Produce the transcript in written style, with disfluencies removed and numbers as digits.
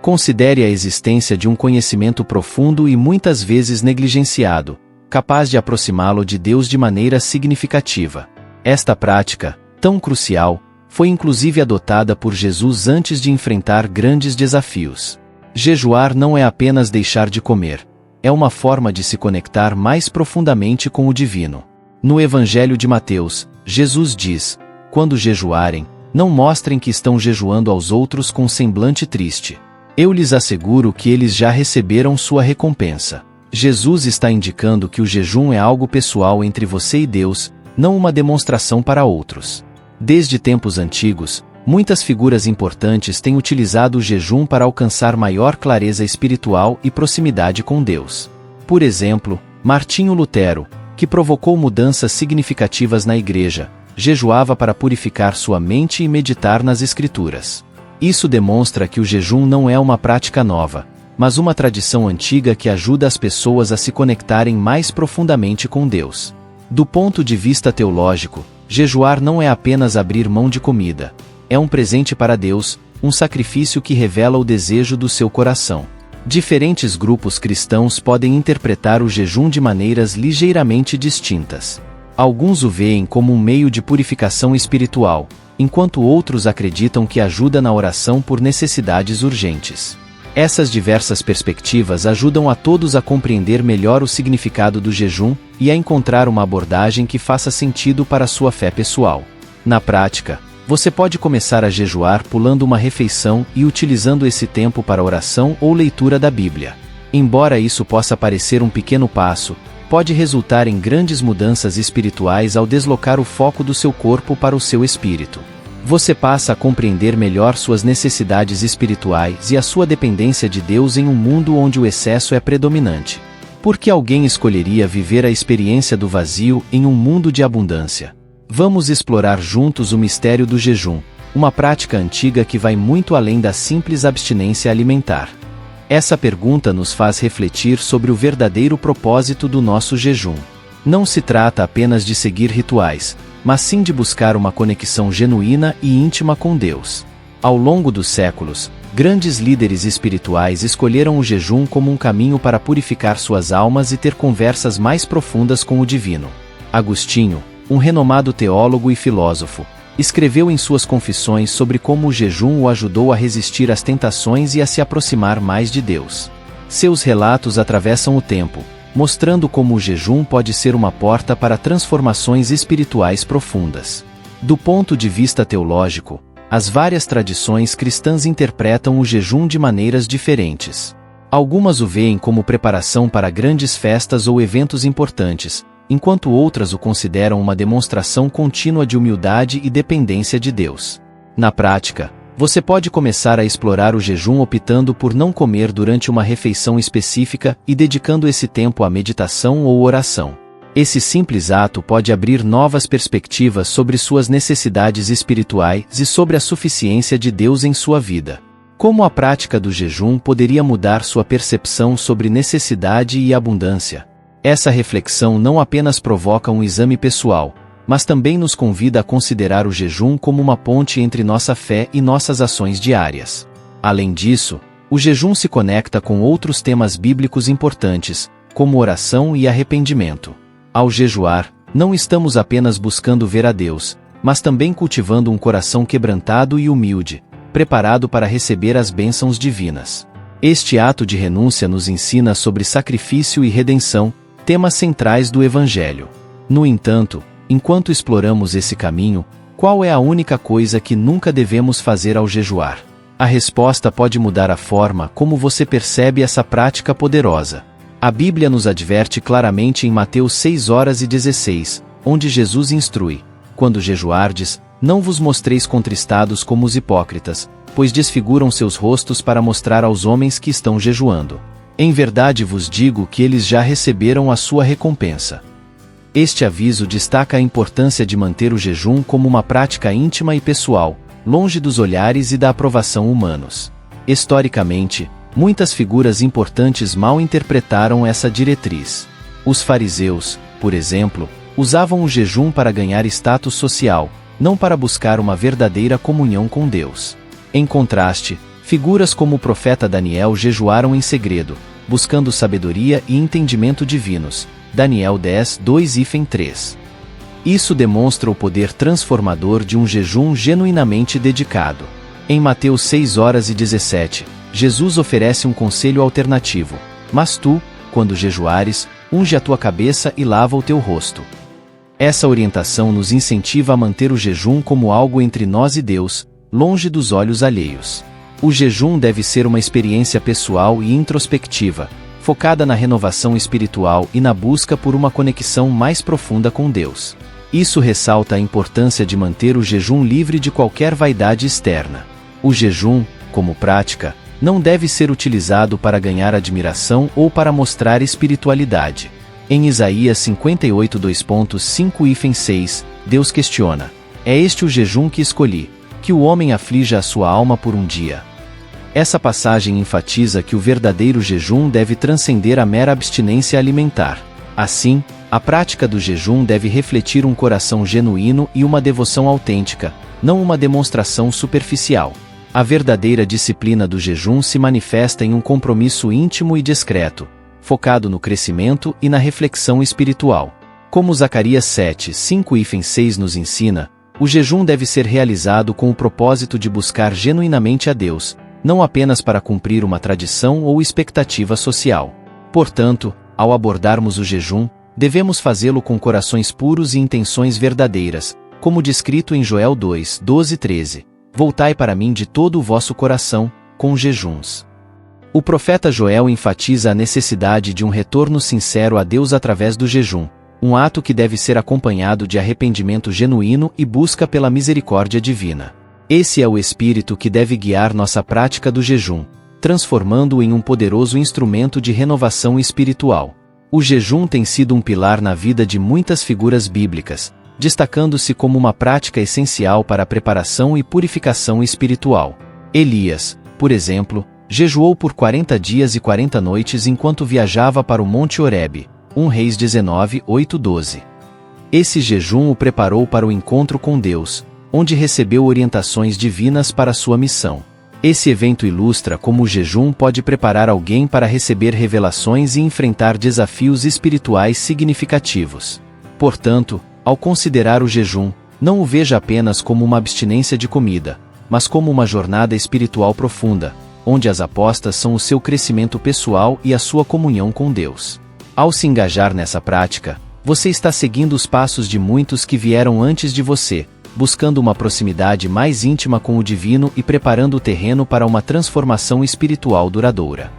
Considere a existência de um conhecimento profundo e muitas vezes negligenciado, capaz de aproximá-lo de Deus de maneira significativa. Esta prática, tão crucial, foi inclusive adotada por Jesus antes de enfrentar grandes desafios. Jejuar não é apenas deixar de comer, é uma forma de se conectar mais profundamente com o divino. No Evangelho de Mateus, Jesus diz: quando jejuarem, não mostrem que estão jejuando aos outros com semblante triste. Eu lhes asseguro que eles já receberam sua recompensa. Jesus está indicando que o jejum é algo pessoal entre você e Deus, não uma demonstração para outros. Desde tempos antigos, muitas figuras importantes têm utilizado o jejum para alcançar maior clareza espiritual e proximidade com Deus. Por exemplo, Martinho Lutero, que provocou mudanças significativas na Igreja, jejuava para purificar sua mente e meditar nas Escrituras. Isso demonstra que o jejum não é uma prática nova, mas uma tradição antiga que ajuda as pessoas a se conectarem mais profundamente com Deus. Do ponto de vista teológico, jejuar não é apenas abrir mão de comida. É um presente para Deus, um sacrifício que revela o desejo do seu coração. Diferentes grupos cristãos podem interpretar o jejum de maneiras ligeiramente distintas. Alguns o veem como um meio de purificação espiritual, enquanto outros acreditam que ajuda na oração por necessidades urgentes. Essas diversas perspectivas ajudam a todos a compreender melhor o significado do jejum e a encontrar uma abordagem que faça sentido para a sua fé pessoal. Na prática, você pode começar a jejuar pulando uma refeição e utilizando esse tempo para oração ou leitura da Bíblia. Embora isso possa parecer um pequeno passo, pode resultar em grandes mudanças espirituais ao deslocar o foco do seu corpo para o seu espírito. Você passa a compreender melhor suas necessidades espirituais e a sua dependência de Deus em um mundo onde o excesso é predominante. Por que alguém escolheria viver a experiência do vazio em um mundo de abundância? Vamos explorar juntos o mistério do jejum, uma prática antiga que vai muito além da simples abstinência alimentar. Essa pergunta nos faz refletir sobre o verdadeiro propósito do nosso jejum. Não se trata apenas de seguir rituais, mas sim de buscar uma conexão genuína e íntima com Deus. Ao longo dos séculos, grandes líderes espirituais escolheram o jejum como um caminho para purificar suas almas e ter conversas mais profundas com o divino. Agostinho, um renomado teólogo e filósofo, escreveu em suas confissões sobre como o jejum o ajudou a resistir às tentações e a se aproximar mais de Deus. Seus relatos atravessam o tempo, mostrando como o jejum pode ser uma porta para transformações espirituais profundas. Do ponto de vista teológico, as várias tradições cristãs interpretam o jejum de maneiras diferentes. Algumas o veem como preparação para grandes festas ou eventos importantes, enquanto outras o consideram uma demonstração contínua de humildade e dependência de Deus. Na prática, você pode começar a explorar o jejum optando por não comer durante uma refeição específica e dedicando esse tempo à meditação ou oração. Esse simples ato pode abrir novas perspectivas sobre suas necessidades espirituais e sobre a suficiência de Deus em sua vida. Como a prática do jejum poderia mudar sua percepção sobre necessidade e abundância? Essa reflexão não apenas provoca um exame pessoal, mas também nos convida a considerar o jejum como uma ponte entre nossa fé e nossas ações diárias. Além disso, o jejum se conecta com outros temas bíblicos importantes, como oração e arrependimento. Ao jejuar, não estamos apenas buscando ver a Deus, mas também cultivando um coração quebrantado e humilde, preparado para receber as bênçãos divinas. Este ato de renúncia nos ensina sobre sacrifício e redenção, temas centrais do Evangelho. No entanto, enquanto exploramos esse caminho, qual é a única coisa que nunca devemos fazer ao jejuar? A resposta pode mudar a forma como você percebe essa prática poderosa. A Bíblia nos adverte claramente em Mateus 6:16, onde Jesus instrui: quando jejuardes, não vos mostreis contristados como os hipócritas, pois desfiguram seus rostos para mostrar aos homens que estão jejuando. Em verdade vos digo que eles já receberam a sua recompensa. Este aviso destaca a importância de manter o jejum como uma prática íntima e pessoal, longe dos olhares e da aprovação humanos. Historicamente, muitas figuras importantes mal interpretaram essa diretriz. Os fariseus, por exemplo, usavam o jejum para ganhar status social, não para buscar uma verdadeira comunhão com Deus. Em contraste, Figuras como o profeta Daniel jejuaram em segredo, buscando sabedoria e entendimento divinos. Daniel 10, 2-3. Isso demonstra o poder transformador de um jejum genuinamente dedicado. Em Mateus 6:17, Jesus oferece um conselho alternativo. Mas tu, quando jejuares, unge a tua cabeça e lava o teu rosto. Essa orientação nos incentiva a manter o jejum como algo entre nós e Deus, longe dos olhos alheios. O jejum deve ser uma experiência pessoal e introspectiva, focada na renovação espiritual e na busca por uma conexão mais profunda com Deus. Isso ressalta a importância de manter o jejum livre de qualquer vaidade externa. O jejum, como prática, não deve ser utilizado para ganhar admiração ou para mostrar espiritualidade. Em Isaías 58, 2.5-6, Deus questiona: é este o jejum que escolhi, que o homem aflija a sua alma por um dia? Essa passagem enfatiza que o verdadeiro jejum deve transcender a mera abstinência alimentar. Assim, a prática do jejum deve refletir um coração genuíno e uma devoção autêntica, não uma demonstração superficial. A verdadeira disciplina do jejum se manifesta em um compromisso íntimo e discreto, focado no crescimento e na reflexão espiritual. Como Zacarias 7, 5-6 nos ensina, o jejum deve ser realizado com o propósito de buscar genuinamente a Deus, não apenas para cumprir uma tradição ou expectativa social. Portanto, ao abordarmos o jejum, devemos fazê-lo com corações puros e intenções verdadeiras, como descrito em Joel 2, 12-13. Voltai para mim de todo o vosso coração, com jejuns. O profeta Joel enfatiza a necessidade de um retorno sincero a Deus através do jejum, um ato que deve ser acompanhado de arrependimento genuíno e busca pela misericórdia divina. Esse é o espírito que deve guiar nossa prática do jejum, transformando-o em um poderoso instrumento de renovação espiritual. O jejum tem sido um pilar na vida de muitas figuras bíblicas, destacando-se como uma prática essencial para a preparação e purificação espiritual. Elias, por exemplo, jejuou por 40 dias e 40 noites enquanto viajava para o Monte Horebe, 1 Reis 19, 8-12. Esse jejum o preparou para o encontro com Deus, onde recebeu orientações divinas para sua missão. Esse evento ilustra como o jejum pode preparar alguém para receber revelações e enfrentar desafios espirituais significativos. Portanto, ao considerar o jejum, não o veja apenas como uma abstinência de comida, mas como uma jornada espiritual profunda, onde as apostas são o seu crescimento pessoal e a sua comunhão com Deus. Ao se engajar nessa prática, você está seguindo os passos de muitos que vieram antes de você, buscando uma proximidade mais íntima com o divino e preparando o terreno para uma transformação espiritual duradoura.